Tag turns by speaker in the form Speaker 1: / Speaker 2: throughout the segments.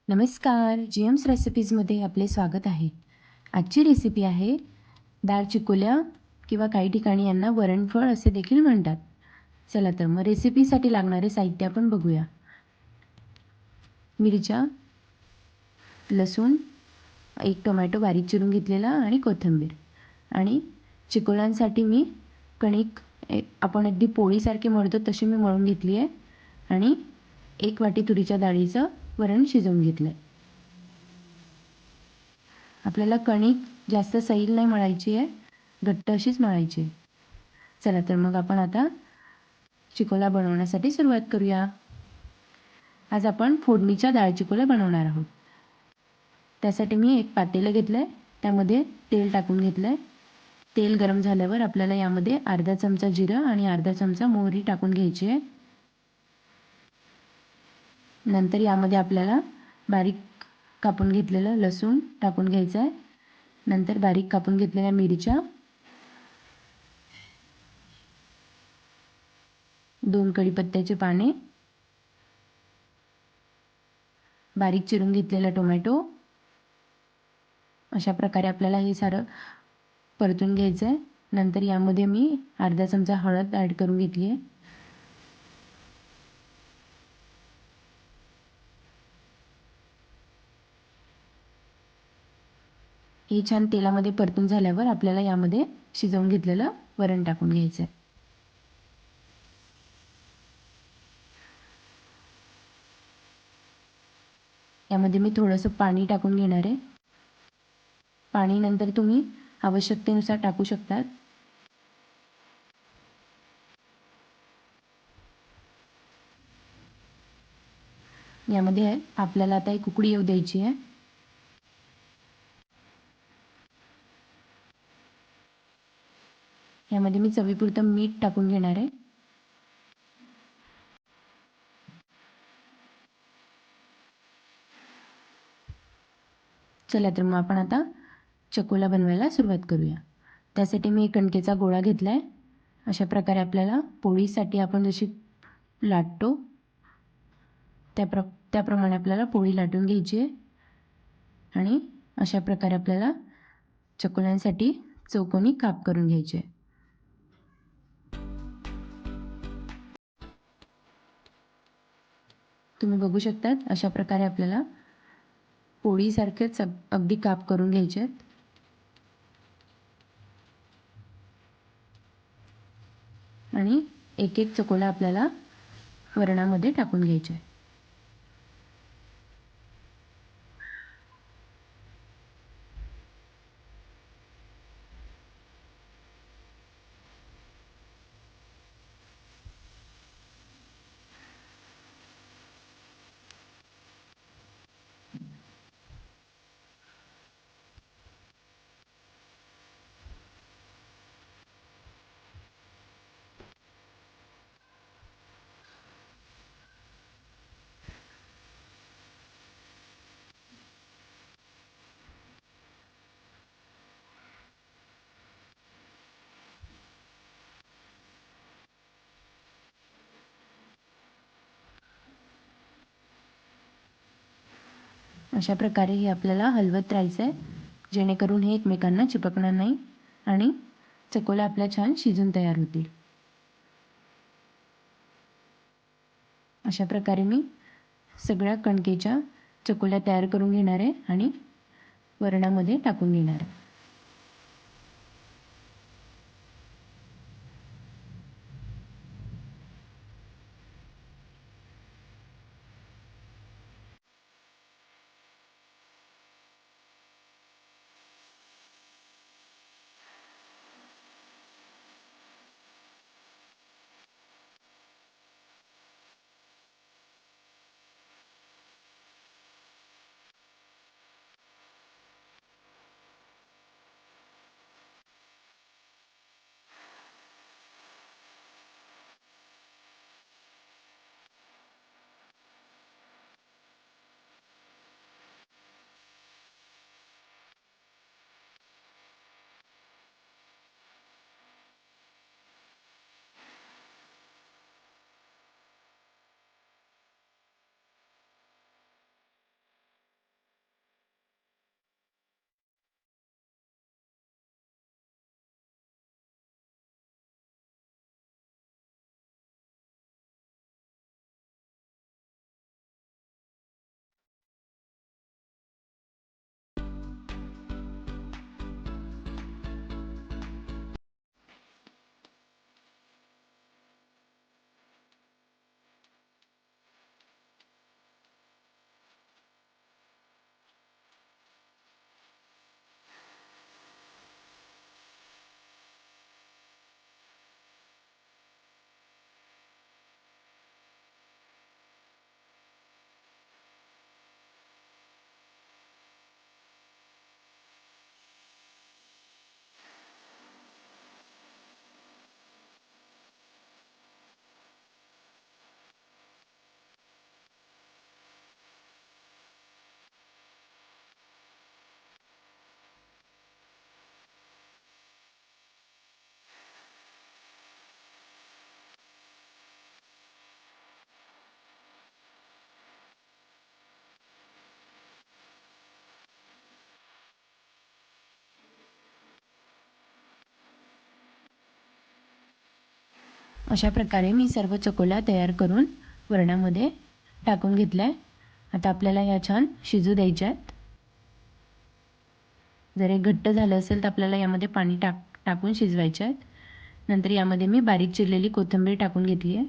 Speaker 1: नमस्कार, जीएम्स रेसिपीजमध्ये आपले स्वागत आहे. आजची रेसिपी आहे डाळ चिकोल्या किंवा काही ठिकाणी यांना वरणफळ असे देखील म्हणतात. चला तर मग रेसिपीसाठी लागणारे साहित्य आपण बघूया. मिरच्या, लसूण, एक टोमॅटो बारीक चिरून घेतलेला आणि कोथिंबीर. आणि चिकोल्यांसाठी मी कणिक आपण अगदी पोळीसारखी मळतो तशी मी मळून घेतली आहे आणि 1 वाटी तुरीच्या डाळीचं वरण शिजवून घेतलं आहे. आपल्याला कणिक जास्त सैल नाही मळायची आहे, घट्ट अशीच मळायची आहे. चला तर मग आपण आता चिकोला बनवण्यासाठी सुरुवात करूया. आज आपण फोडणीच्या डाळ चिकोल्या बनवणार आहोत. त्यासाठी मी एक पातेलं घेतलं आहे, त्यामध्ये तेल टाकून घेतलं आहे. तेल गरम झाल्यावर आपल्याला यामध्ये अर्धा चमचा जिरं आणि अर्धा चमचा मोहरी टाकून घ्यायची आहे. नंतर यामध्ये आपल्याला बारीक कापून घेतलेलं लसूण टाकून घ्यायचं आहे. नंतर बारीक कापून घेतलेल्या मिरच्या, 2 कढीपत्त्याची पाने, बारीक चिरून घेतलेला टोमॅटो. अशा प्रकारे आपल्याला हे सारं परतून घ्यायचं आहे. नंतर यामध्ये मी अर्धा चमचा हळद ॲड करून घेतली आहे. हे छान तेलामध्ये परतून झाल्यावर आपल्याला यामध्ये शिजवून घेतलेलं वरण टाकून घ्यायचं आहे. यामध्ये मी थोडंसं पाणी टाकून घेणार आहे. पाणी नंतर तुम्ही आवश्यकतेनुसार टाकू शकतात. यामध्ये आपल्याला आता एक उकळी येऊ द्यायची आहे. यामध्ये मी चवीपुरतं मीठ टाकून घेणार आहे. चला तर मग आपण आता चकोला बनवायला सुरुवात करूया. त्यासाठी मी कणकेचा गोळा घेतला आहे. अशा प्रकारे आपल्याला पोळीसाठी आपण जशी लाटतो त्याप्रमाणे आपल्याला पोळी लाटून घ्यायची आहे आणि अशा प्रकारे आपल्याला चकोल्यांसाठी चौकोनी काप करून घ्यायचे. तुम्ही बघू शकतात अशा प्रकारे आपल्याला पोळीसारखेच अगदी काप करून घ्यायचे आहेत. आणि एक एक चकोला आपल्याला वरणामध्ये टाकून घ्यायचे आहे. अशा प्रकारे हे आपल्याला हलवत राहायचं आहे, जेणेकरून हे एकमेकांना चिपकणार नाही आणि चकोल्या आपल्या छान शिजून तयार होतील. अशा प्रकारे मी सगळ्या कणकेच्या चकोल्या तयार करून घेणार आहे आणि वरणामध्ये टाकून घेणार आहे. अशा प्रकारे मी सर्व चकोल्या तयार करून वरणामध्ये टाकून घेतल्या आहे. आता आपल्याला या छान शिजू द्यायच्या आहेत. जर हे घट्ट झालं असेल तर आपल्याला यामध्ये पाणी टाकून शिजवायचे आहेत. नंतर यामध्ये मी बारीक चिरलेली कोथिंबीर टाकून घेतली आहे.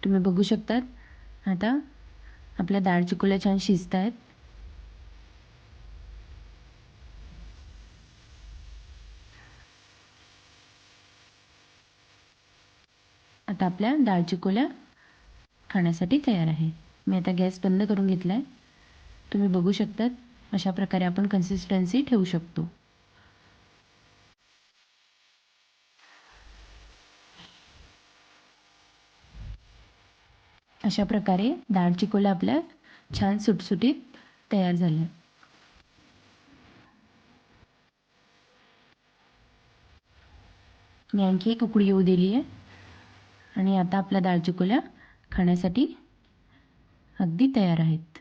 Speaker 1: तुम्ही बघू शकतात आता आपल्या डाळ चिकोल्या छान शिजत आहेत. आता आपल्या डाळ चिकोल्या खाण्यासाठी तयार आहे. मी आता गॅस बंद करून घेतला आहे. तुम्ही बघू शकतात अशा प्रकारे आपण कन्सिस्टन्सी ठेवू शकतो. अशा प्रकारे डाळ चिकोल्या आपल्या छान सुटसुटीत तयार झाल्या. मी आणखी एक उकळी येऊ दिली आहे आणि आता आपल्या डाळ चिकोल्या खाण्यासाठी अगदी तयार आहेत.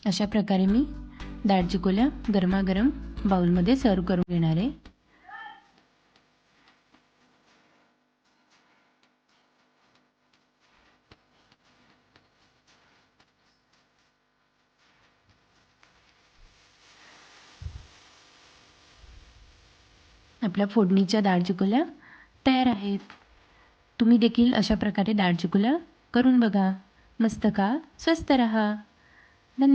Speaker 1: अशा प्रकारे मी डाळ चिकोल्या गरमागरम बाउलमध्ये सर्व करून घेणार आहे. आपल्या फोडणीच्या डाळ चिकोल्या तयार आहेत. तुम्ही देखील अशा प्रकारे डाळ चिकोल्या करून बघा. मस्त खा, स्वस्त रहा.